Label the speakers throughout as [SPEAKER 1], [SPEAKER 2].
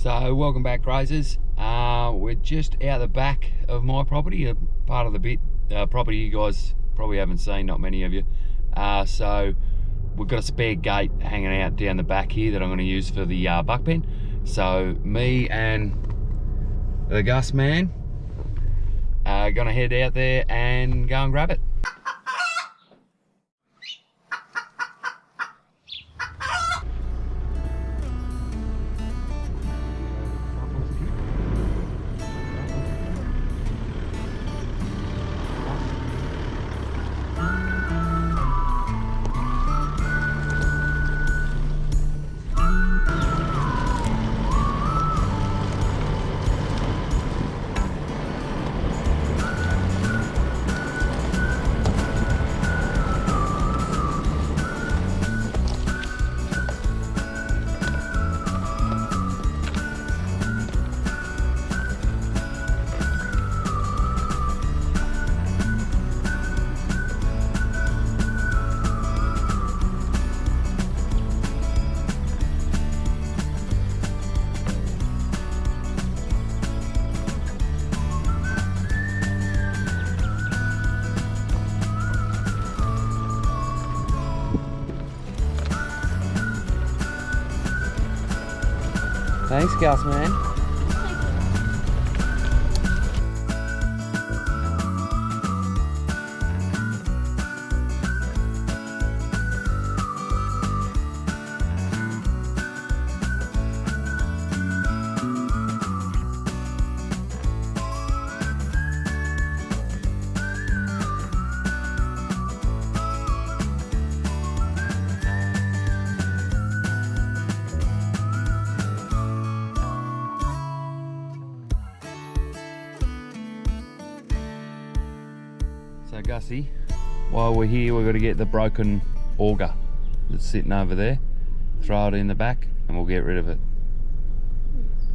[SPEAKER 1] So welcome back, Grazers. We're just out the back of my property, a part of the property you guys probably haven't seen, not many of you. So we've got a spare gate hanging out down the back here that I'm going to use for the buck pen. So me and the Gus man are going to head out there and go and grab it. Thanks, Gus, man. So Gussie, while we're here, we've got to get the broken auger that's sitting over there, throw it in the back and we'll get rid of it.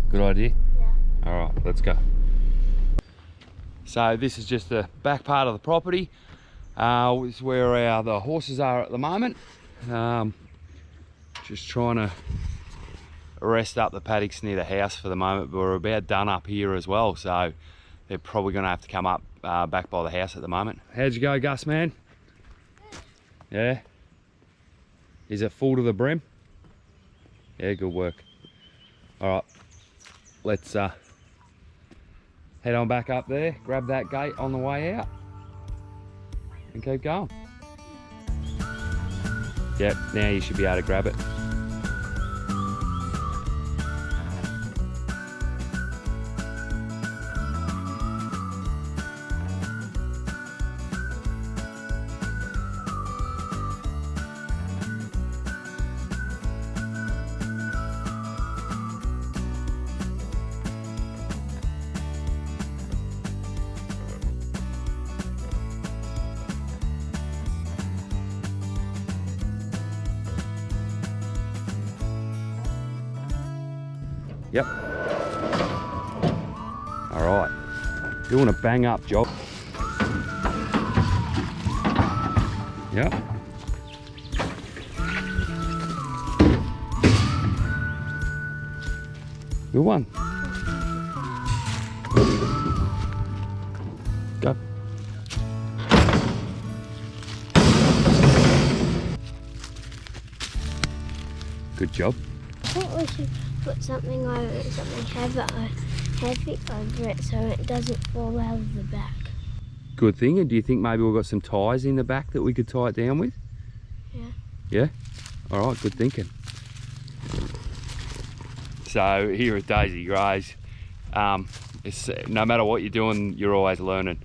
[SPEAKER 1] Good idea?
[SPEAKER 2] Yeah.
[SPEAKER 1] Alright, let's go. So this is just the back part of the property. This is where the horses are at the moment. Just trying to rest up the paddocks near the house for the moment, but we're about done up here as well, so they're probably going to have to come up back by the house at the moment. How'd you go, Gus, man? Yeah? Is it full to the brim? Yeah, good work. All right, let's head on back up there, grab that gate on the way out, and keep going. Yep, now you should be able to grab it. Yep. All right. Doing a bang up job. Yep. Good one. Go. Good job.
[SPEAKER 2] I think we should put something over it, something heavy over it so it doesn't fall out of the back.
[SPEAKER 1] Good thing. And do you think maybe we've got some ties in the back that we could tie it down with?
[SPEAKER 2] Yeah.
[SPEAKER 1] Yeah? All right, good thinking. So here at Daisy Graze, it's, no matter what you're doing, you're always learning.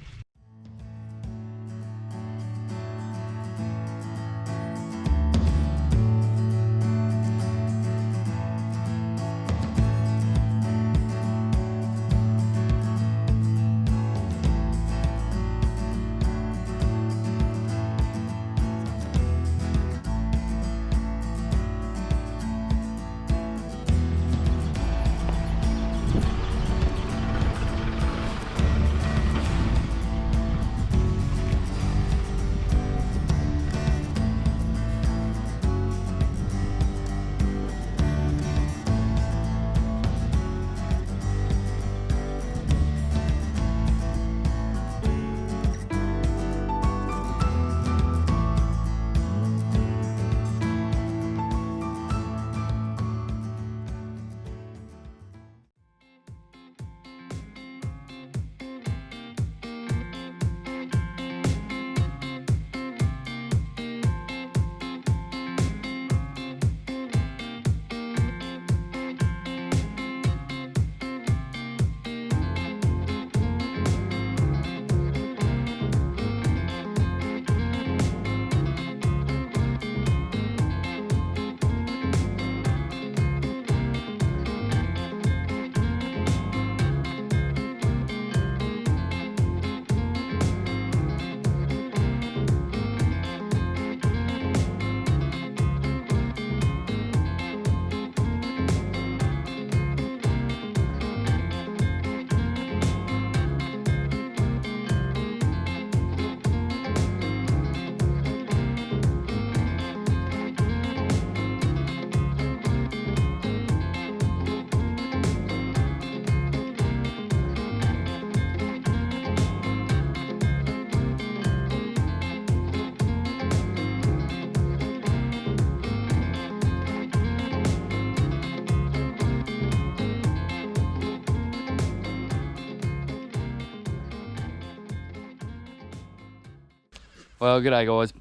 [SPEAKER 1] Well, g'day guys.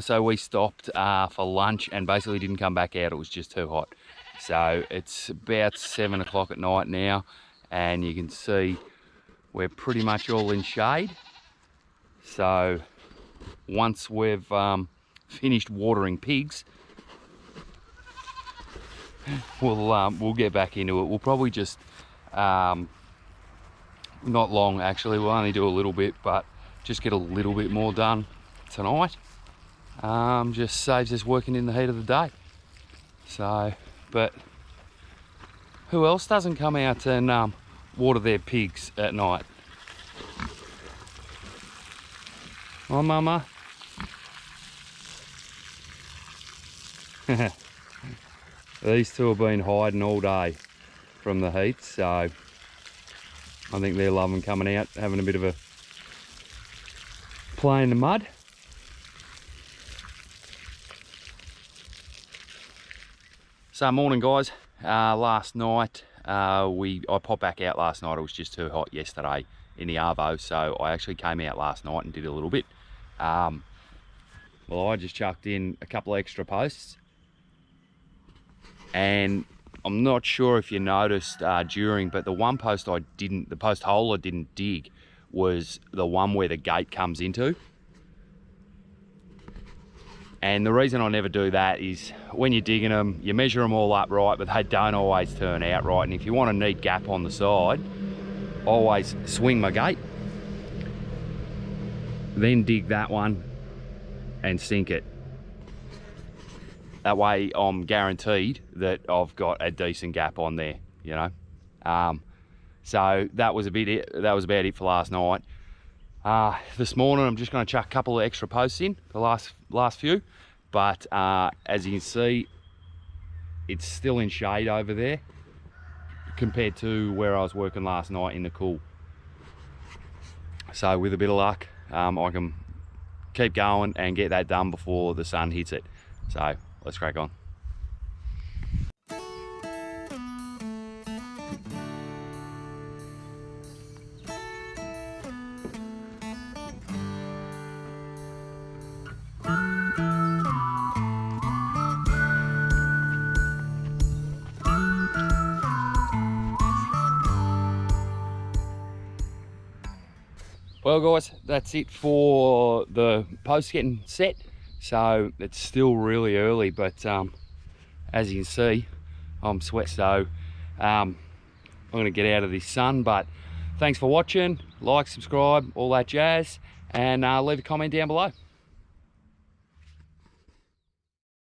[SPEAKER 1] So we stopped for lunch and basically didn't come back out. It was just too hot. So it's about 7 o'clock at night now, and you can see we're pretty much all in shade. So once we've finished watering pigs, we'll get back into it. We'll probably just not long actually. We'll only do a little bit, but just get a little bit more done tonight. Just saves us working in the heat of the day. So, but who else doesn't come out and water their pigs at night? Oh, mama. These two have been hiding all day from the heat, so I think they're loving coming out, having a bit of a play in the mud. So morning guys, last night I popped back out last night. It was just too hot yesterday in the arvo, so I actually came out last night and did a little bit. Well, I just chucked in a couple of extra posts, and I'm not sure if you noticed but the one post the post hole I didn't dig was the one where the gate comes into. And the reason I never do that is when you're digging them, you measure them all up right, but they don't always turn out right. And if you want a neat gap on the side, always swing my gate, then dig that one and sink it. That way I'm guaranteed that I've got a decent gap on there, you know. So that was about it for last night. This morning I'm just going to chuck a couple of extra posts in, the last few, but as you can see, it's still in shade over there compared to where I was working last night in the cool. So with a bit of luck, I can keep going and get that done before the sun hits it. So let's crack on. Well guys, that's it for the post getting set. So it's still really early, but as you can see, I'm sweat, so I'm gonna get out of this sun. But thanks for watching, like, subscribe, all that jazz, and leave a comment down below.